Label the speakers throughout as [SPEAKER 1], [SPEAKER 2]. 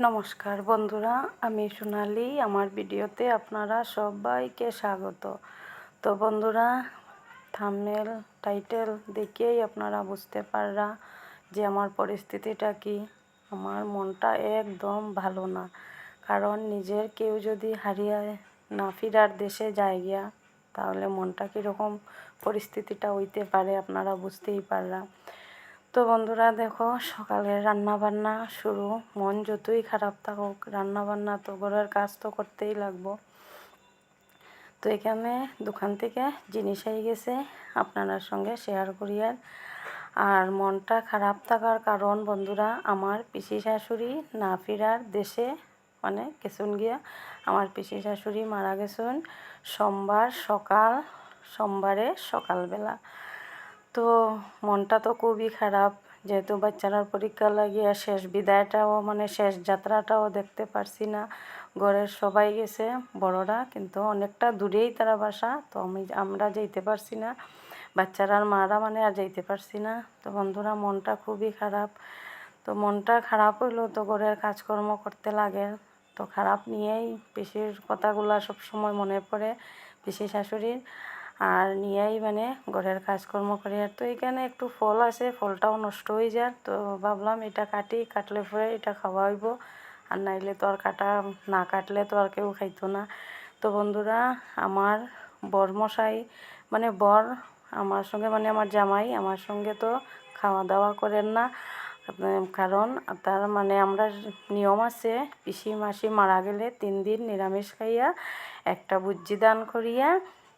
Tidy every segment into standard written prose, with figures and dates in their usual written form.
[SPEAKER 1] নমস্কার বন্ধুরা, আমি সোনালি। আমার ভিডিওতে আপনারা সবাইকে স্বাগত। তো বন্ধুরা, থাম্বনেল টাইটেল দেখেই আপনারা বুঝতে পাররা যে আমার পরিস্থিতিটা কি। আমার মনটা একদম ভালো না, কারণ নিজের কেউ যদি হারিয়ে না ফিরার দেশে যায় গিয়া, তাহলে মনটা কীরকম পরিস্থিতিটা হইতে পারে আপনারা বুঝতেই পাররা। তো বন্ধুরা দেখো, সকালে রান্না বান্না শুরু। মন যতই খারাপ থাকুক, রান্না বান্না তো ঘরের কাজ তো করতেই লাগবো। তো এখানে দোকান থেকে জিনিস আই গেছে, আপনার সঙ্গে শেয়ার করি। আর মনটা খারাপ থাকার কারণ বন্ধুরা, আমার পিসি শাশুড়ি না ফিরার দেশে মানে গেছুন গিয়া। আমার পিসি শাশুড়ি মারা গেছুন সোমবারে সকালবেলা। তো মনটা তো খুবই খারাপ, যেহেতু বাচ্চারার পরীক্ষা লাগিয়ে শেষ বিদায়টাও মানে শেষ যাত্রাটাও দেখতে পারছি না। ঘরের সবাই গেছে বড়রা, কিন্তু অনেকটা দূরেই তারা বাসা, তো আমরা যেতে পারছি না। বাচ্চারার মারা মানে আর যেতে পারছি না। তো বন্ধুরা, মনটা খুবই খারাপ। তো মনটা খারাপ হইলেও তো ঘরের কাজকর্ম করতে লাগে। তো খারাপ নিয়েই পিসির কথাগুলো সবসময় মনে পড়ে, পিসি শাশুড়ির। আর নিয়েই মানে ঘরের কাজকর্ম করি। আর তো এখানে একটু ফল আছে, ফলটাও নষ্ট হয়ে যায়। তো ভাবলাম এটা কাটলে পরে এটা খাওয়া হইব, আর নাইলে তো আর না কাটলে তো আর কেউ খাইতো না। তো বন্ধুরা, আমার বরমশাই মানে বর আমার সঙ্গে মানে আমার জামাই আমার সঙ্গে তো খাওয়া দাওয়া করেন না, কারণ তার মানে আমরা নিয়ম আছে, পিসি মাসি মারা গেলে 3 দিন নিরামিষ খাইয়া একটা বুজ্জি দান করিয়া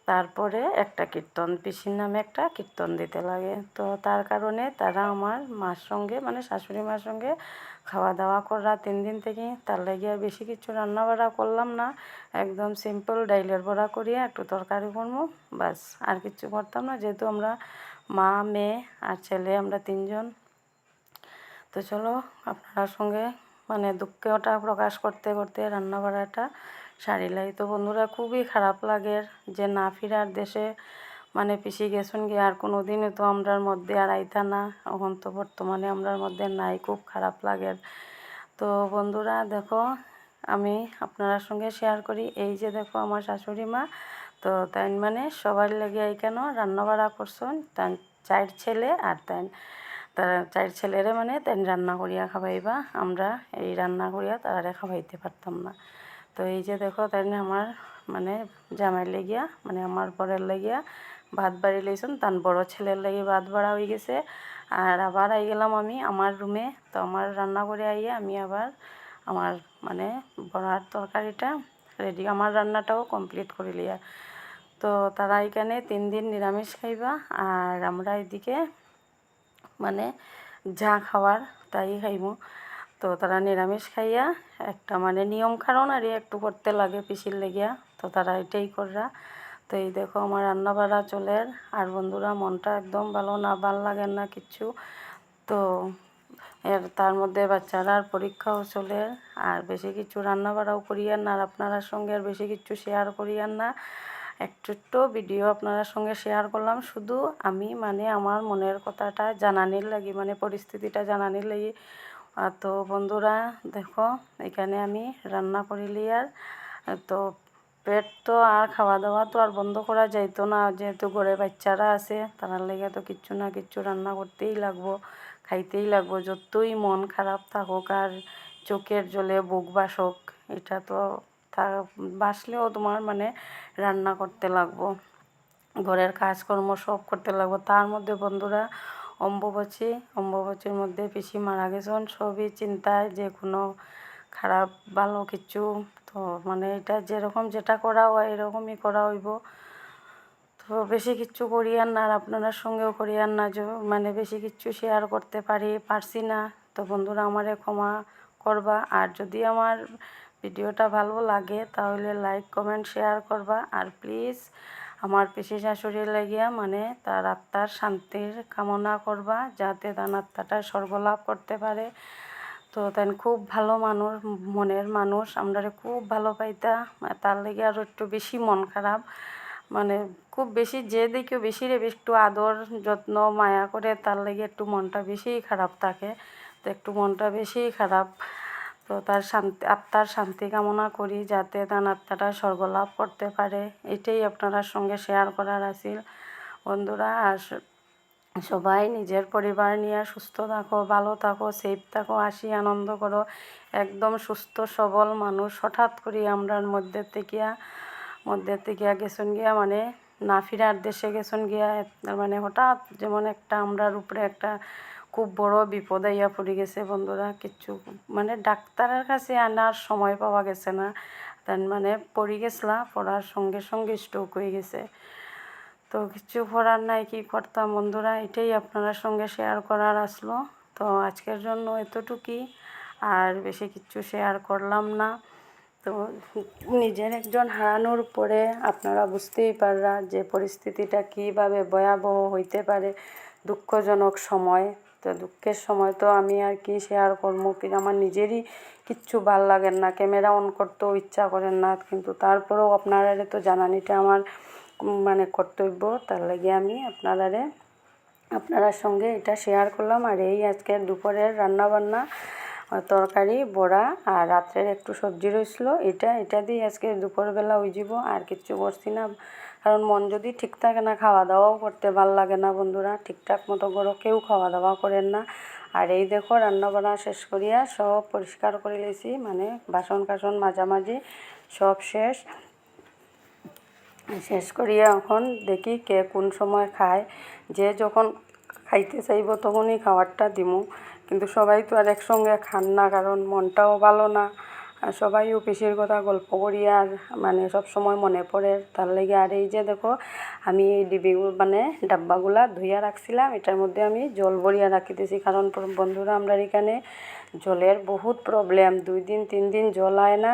[SPEAKER 1] তারপরে একটা কীর্তন, পিসির নামে একটা কীর্তন দিতে লাগে। তো তার কারণে তারা আমার মার সঙ্গে মানে শাশুড়ি মার সঙ্গে খাওয়া দাওয়া করা 3 দিন থেকে। তার লাগিয়া বেশি কিছু রান্না বাড়া করলাম না, একদম সিম্পল ডাইলের বড়া করিয়া একটু তরকারি করবো, বাস। আর কিছু করতাম না, যেহেতু আমরা মা মেয়ে আর ছেলে আমরা 3 জন। তো চলো আপনার সঙ্গে মানে দুঃখটা প্রকাশ করতে করতে রান্না বাড়াটা সারিলাই। তো বন্ধুরা, খুবই খারাপ লাগে যে না ফিরার দেশে মানে পিসি গেছুন গিয়ে, আর কোনো দিনও তো আমরার মধ্যে আর আইতা না। এখন তো বর্তমানে আমরার মধ্যে নাই, খুব খারাপ লাগে। তো বন্ধুরা দেখো, আমি আপনার সঙ্গে শেয়ার করি। এই যে দেখো আমার শাশুড়ি মা, তো তাই মানে সবার লেগে এইখানে রান্না বাড়া করছেন। তাই 4 ছেলে আর তারা 4 ছেলেরে মানে তাই রান্না করিয়া খাওয়াইবা। আমরা এই রান্না করিয়া তারা খাওয়াইতে পারতাম না। তো এই যে দেখো, তাই আমার মানে জামাই লেগিয়া মানে আমার বরের লেগিয়া ভাত বাড়ি লইছেন, তার বড় ছেলের লেগে ভাত বাড়া হয়ে গেছে। আর আবার আই গেলাম আমি আমার রুমে। তো আমার রান্না করে আইয়া আমি আবার আমার মানে বড়ার তরকারিটা রেডি, আমার রান্নাটাও কমপ্লিট করে লিয়া। তো তারা এখানে 3 দিন নিরামিষ খাইবা, আর আমরা এদিকে মানে যা খাওয়ার তাই খাইব। তো তারা নিরামিষ খাইয়া একটা মানে নিয়ম কারণ আর একটু করতে লাগে পিসির লেগিয়া, তো তারা এটাই কররা। তো এই দেখো আমার রান্না বাড়া চলে। আর বন্ধুরা, মনটা একদম ভালো না, ভাল লাগে না কিচ্ছু। তো তার মধ্যে বাচ্চারার পরীক্ষাও চলে, আর বেশি কিছু রান্না বাড়াও করিয়ান না, আর আপনার সঙ্গে আর বেশি কিছু শেয়ার করিয়ান না। একটু ভিডিও আপনার সঙ্গে শেয়ার করলাম, শুধু আমি মানে আমার মনের কথাটা জানানির লাগি, মানে পরিস্থিতিটা জানানির লাগি। তো বন্ধুরা দেখো, এখানে আমি রান্না করিলি। আর তো পেট তো আর খাওয়া দাওয়া তো আর বন্ধ করা যাইতো না, যেহেতু ঘরে বাচ্চারা আছে, তার লেগে তো কিচ্ছু না কিচ্ছু রান্না করতেই লাগবো, খাইতেই লাগবো, যতই মন খারাপ থাকুক আর চোখের জলে বুক বাসুক, এটা তো বাসলেও তোমার মানে রান্না করতে লাগবো, ঘরের কাজকর্ম সব করতে লাগবো। তার মধ্যে বন্ধুরা, অম্বুবাচীর মধ্যে পিসি মারা গেছেন, সবই চিন্তায় যে কোনো খারাপ ভালো কিছু। তো মানে এটা যেরকম যেটা করা হয় এরকমই করা হইব। তো বেশি কিচ্ছু করিয়ান না, আর আপনারা সঙ্গেও করিয়ান না যে মানে বেশি কিচ্ছু শেয়ার করতে পারছি না। তো বন্ধুরা, আমারে ক্ষমা করবা। আর যদি আমার ভিডিওটা ভালো লাগে তাহলে লাইক কমেন্ট শেয়ার করবা। আর প্লিজ আমার পিসি শাশুড়ির লাগিয়া মানে তার আত্মার শান্তির কামনা করবা, যাতে তার আত্মাটা স্বর্গলাভ করতে পারে। তো তাই খুব ভালো মানুষ, মনের মানুষ, আমরা খুব ভালো পাইতা। তার লেগে আরও একটু বেশি মন খারাপ, মানে খুব বেশি যে দেখেও বেশি একটু আদর যত্ন মায়া করে, তার লেগে একটু মনটা বেশিই খারাপ থাকে। তো একটু মনটা বেশিই খারাপ। তো তার শান্তি, আত্মার শান্তি কামনা করি, যাতে তার আত্মাটা স্বর্গলাভ করতে পারে। এটাই আপনার সঙ্গে শেয়ার করার আছিল বন্ধুরা। আর সবাই নিজের পরিবার নিয়ে সুস্থ থাকো, ভালো থাকো, সেফ থাকো, হাসি আনন্দ করো। একদম সুস্থ সবল মানুষ হঠাৎ করে আমরার মধ্যে থেকে গেছন গিয়া, মানে না ফিরার দেশে গেছন গিয়া। মানে হঠাৎ যেমন একটা আমরার উপরে একটা খুব বড় বিপদ আইয়া পড়ে গেছে বন্ধুরা। কিচ্ছু মানে ডাক্তারের কাছে আনার সময় পাওয়া গেছে না, তার মানে পড়ে গেছিলা, পড়ার সঙ্গে সঙ্গে স্ট্রোক হয়ে গেছে। তো কিছু করার নাই, কি করতাম বন্ধুরা। এটাই আপনার সঙ্গে শেয়ার করার আসলো। তো আজকের জন্য এতটুকুই, আর বেশি কিছু শেয়ার করলাম না। তো নিজের একজন হারানোর পরে আপনারা বুঝতেই পাররা যে পরিস্থিতিটা কীভাবে ভয়াবহ হইতে পারে, দুঃখজনক সময়। তো দুঃখের সময় তো আমি আর কি শেয়ার করবো, কিন্তু আমার নিজেরই কিচ্ছু ভাল লাগেন না, ক্যামেরা অন করতেও ইচ্ছা করেন না, কিন্তু তারপরেও আপনারা তো জানানিটা আমার মানে কর্তব্য। তার লাগে আমি আপনার সঙ্গে এটা শেয়ার করলাম। আর এই আজকের দুপুরের রান্নাবান্না, তরকারি, বড়া, আর রাত্রের একটু সবজি রয়েছিল, এটা দিয়ে আজকে দুপুরবেলা হয়ে যাব। আর কিচ্ছু করছি না, কারণ মন যদি ঠিক থাকে না, খাওয়া দাওয়াও করতে ভাল লাগে না বন্ধুরা। ঠিকঠাক মতো করে কেউ খাওয়া দাওয়া করেন না। আর এই দেখো রান্নাবান্না শেষ করিয়া সব পরিষ্কার করে লেছি, মানে বাসন কাসন মাঝামাঝি সব শেষ করিয়া এখন দেখি কে কোন সময় খায়। যে যখন খাইতে চাইব তখনই খাবারটা দিমু, কিন্তু সবাই তো আর একসঙ্গে খান না, কারণ মনটাও ভালো না। আর সবাই অফিসের কথা গল্প করি, আর মানে সব সময় মনে পড়ে, তার লেগে। আর এই যে দেখো আমি এই মানে ডাব্বাগুলা ধুইয়া রাখছিলাম, এটার মধ্যে আমি জল ভরিয়া রাখিতেছি, কারণ বন্ধুরা আমরা এখানে জলের বহুত প্রবলেম, 2 দিন 3 দিন জল আয় না,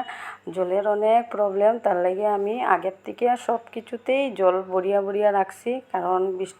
[SPEAKER 1] জলের অনেক প্রবলেম। তার লাগে আমি আগের থেকে সব কিছুতেই জল ভরিয়া রাখছি, কারণ বৃষ্টি